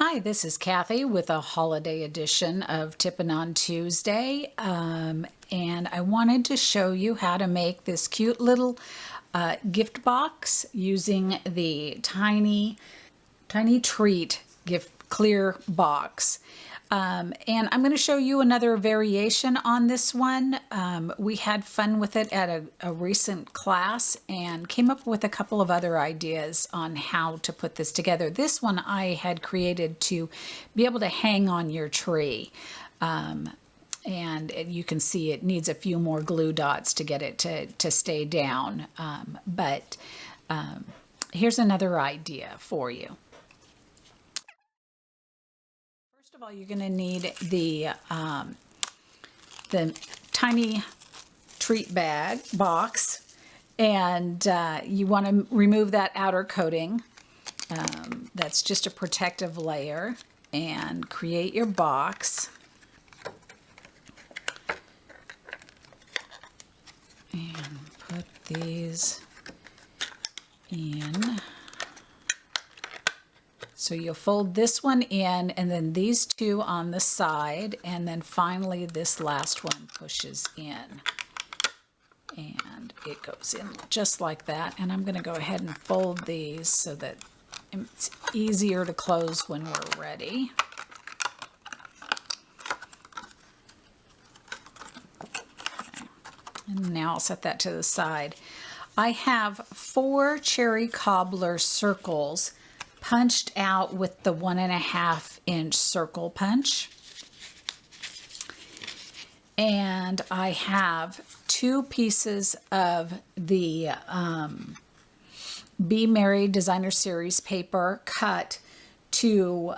Hi, this is Cathy with a holiday edition of Tippin' on Tuesday, and I wanted to show you how to make this cute little gift box using the tiny treat gift clear box. And I'm going to show you another variation on this one. We had fun with it at a recent class and came up with a couple of other ideas on how to put this together. This one I had created to be able to hang on your tree. And you can see it needs a few more glue dots to get it to stay down. But here's another idea for you. First of all, you're going to need the tiny treat bag box, and you want to remove that outer coating. That's just a protective layer, and create your box. And put these in. So you'll fold this one in, and then these two on the side, and then finally this last one pushes in. And it goes in just like that. And I'm going to go ahead and fold these so that it's easier to close when we're ready. Okay. And now I'll set that to the side. I have 4 cherry cobbler circles punched out with the 1.5 inch circle punch. And I have 2 pieces of the Be Merry Designer Series paper cut to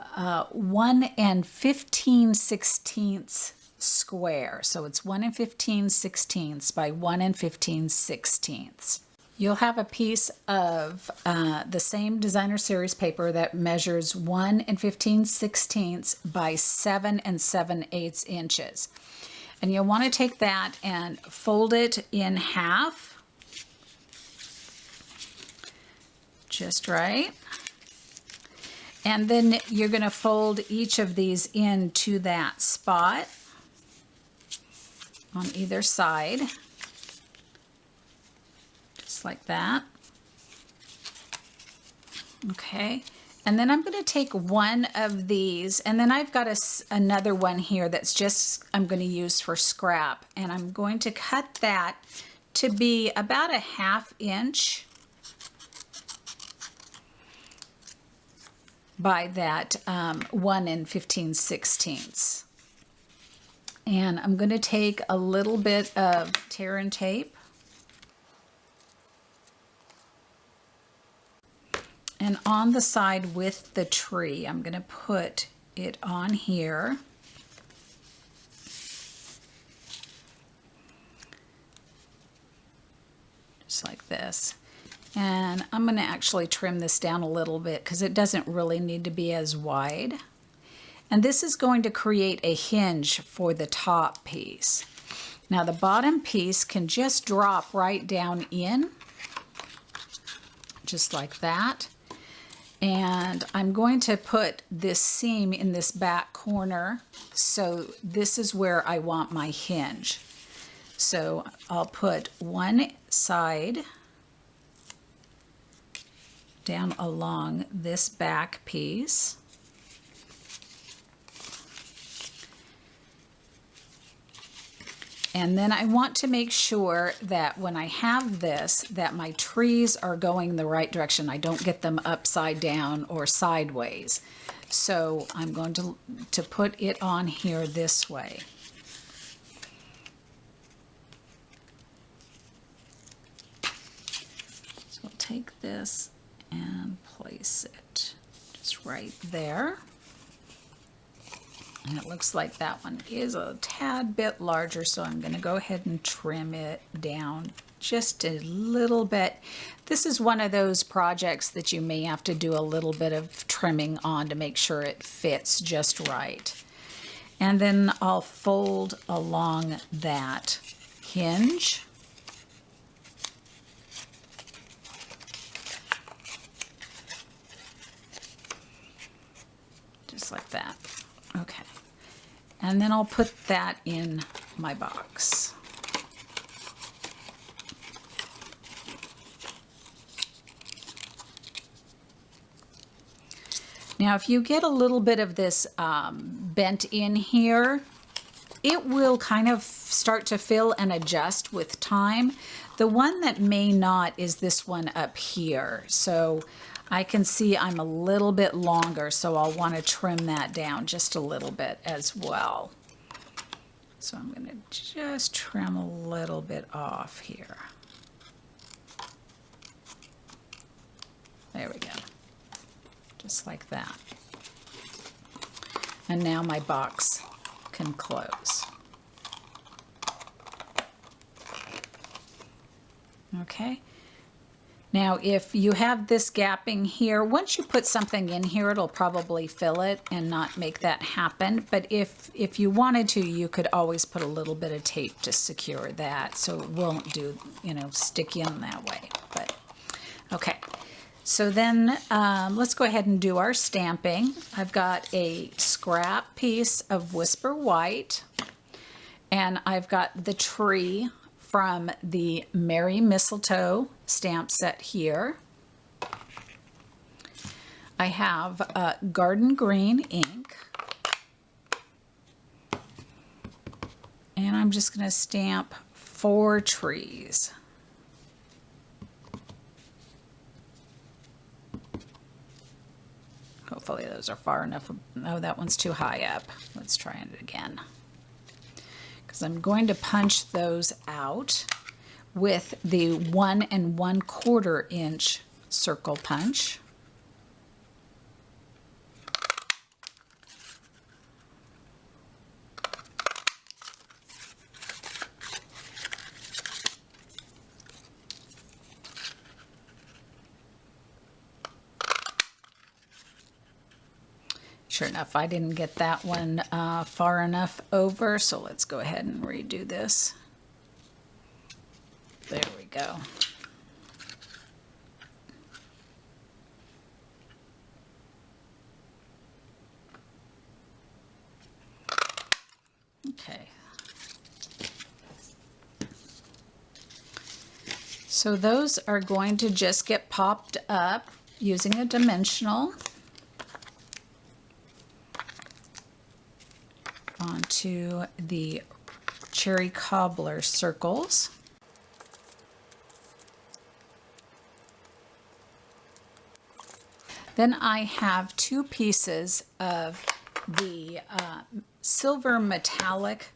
1 15/16 square. So it's 1 15/16 by 1 15/16. You'll have a piece of the same Designer Series paper that measures 1 15/16 by 7 7/8 inches. And you'll want to take that and fold it in half, just right. And then you're going to fold each of these into that spot on either side. Like that. Okay, and then I'm going to take one of these, and then I've got another one here that's just I'm going to use for scrap, and I'm going to cut that to be about 1/2 inch by that 1 15/16. And I'm going to take a little bit of tear and tape. And on the side with the tree, I'm going to put it on here. Just like this. And I'm going to actually trim this down a little bit because it doesn't really need to be as wide. And this is going to create a hinge for the top piece. Now the bottom piece can just drop right down in, just like that. And I'm going to put this seam in this back corner, so this is where I want my hinge. So I'll put one side down along this back piece. And then I want to make sure that when I have this, that my trees are going the right direction. I don't get them upside down or sideways. So I'm going to put it on here this way. So I'll take this and place it just right there. And it looks like that one is a tad bit larger, so I'm going to go ahead and trim it down just a little bit. This is one of those projects that you may have to do a little bit of trimming on to make sure it fits just right. And then I'll fold along that hinge. And then I'll put that in my box. Now, if you get a little bit of this bent in here, it will kind of start to fill and adjust with time. The one that may not is this one up here. So I can see I'm a little bit longer, so I'll want to trim that down just a little bit as well. So I'm going to just trim a little bit off here. There we go. Just like that. And now my box can close. Okay. Now, if you have this gapping here, once you put something in here, it'll probably fill it and not make that happen. But if you wanted to, you could always put a little bit of tape to secure that so it won't do, stick in that way. But okay. So then let's go ahead and do our stamping. I've got a scrap piece of Whisper White, and I've got the tree from the Merry Mistletoe stamp set here. I have Garden Green ink, and I'm just going to stamp 4 trees. Hopefully those are far enough. Oh, that one's too high up. Let's try it again. Because I'm going to punch those out with the 1 1/4 inch circle punch. Sure enough, I didn't get that one far enough over, so let's go ahead and redo this. There we go. Okay. So those are going to just get popped up using a dimensional onto the cherry cobbler circles. Then I have 2 pieces of the silver metallic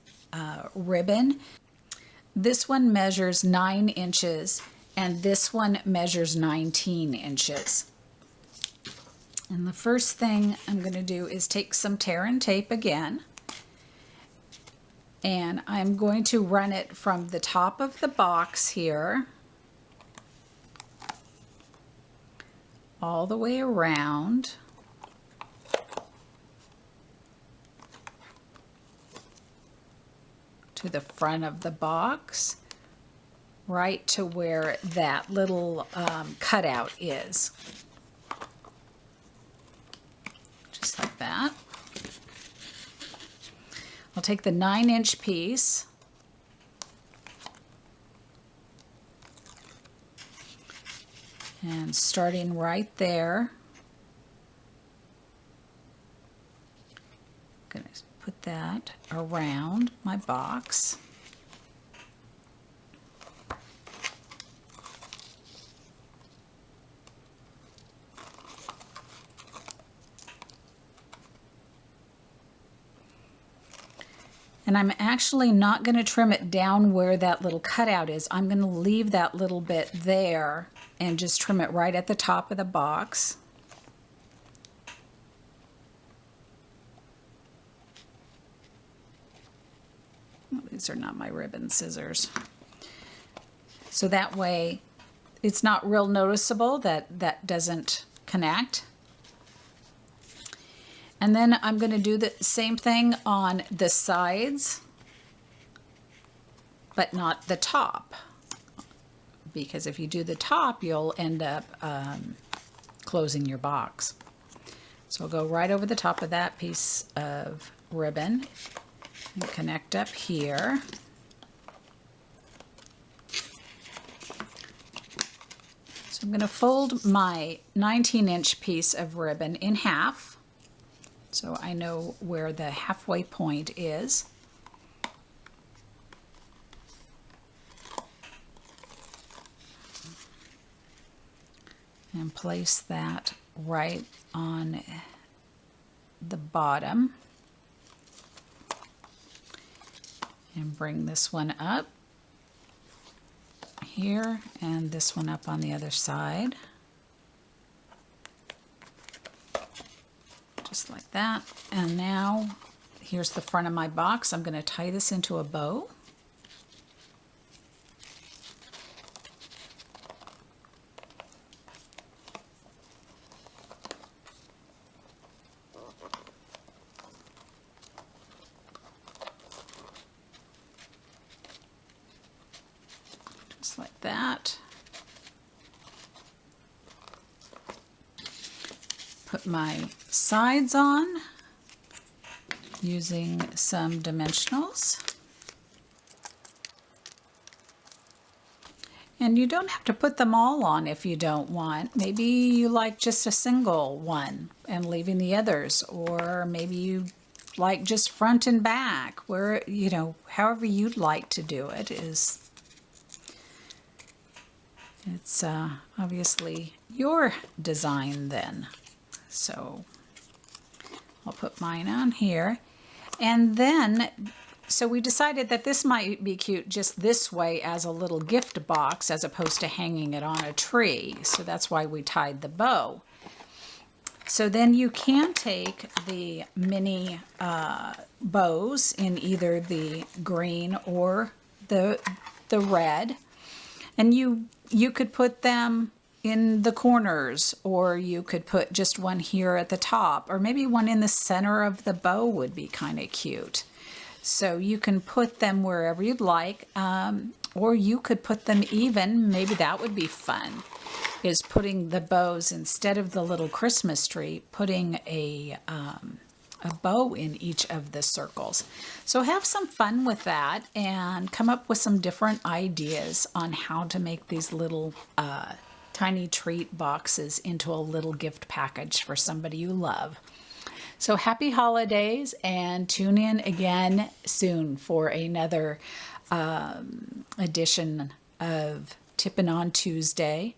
ribbon. This one measures 9 inches and this one measures 19 inches. And the first thing I'm going to do is take some tear and tape again. And I'm going to run it from the top of the box here all the way around to the front of the box, right to where that little cutout is. Just like that. I'll take the 9-inch piece and starting right there, I'm going to put that around my box. And I'm actually not going to trim it down where that little cutout is. I'm going to leave that little bit there and just trim it right at the top of the box. Oh, these are not my ribbon scissors. So that way it's not real noticeable that that doesn't connect. And then I'm going to do the same thing on the sides, but not the top. Because if you do the top, you'll end up closing your box. So I'll go right over the top of that piece of ribbon. and connect up here. So I'm going to fold my 19-inch piece of ribbon in half, so I know where the halfway point is. And place that right on the bottom. And bring this one up here and this one up on the other side. Just like that. And now here's the front of my box. I'm going to tie this into a bow. Just like that. Put my sides on using some dimensionals. And you don't have to put them all on if you don't want. Maybe you like just a single one and leaving the others, or maybe you like just front and back, where, you know, however you'd like to do it is. It's obviously your design then. So I'll put mine on here. And then, so we decided that this might be cute just this way as a little gift box as opposed to hanging it on a tree. So that's why we tied the bow. So then you can take the mini bows in either the green or the red, and you could put them in the corners, or you could put just one here at the top, or maybe one in the center of the bow would be kind of cute. So you can put them wherever you'd like, or you could put them even, maybe that would be fun, is putting the bows, instead of the little Christmas tree, putting a bow in each of the circles. So have some fun with that and come up with some different ideas on how to make these little tiny treat boxes into a little gift package for somebody you love. So happy holidays, and tune in again soon for another edition of Tippin' on Tuesday.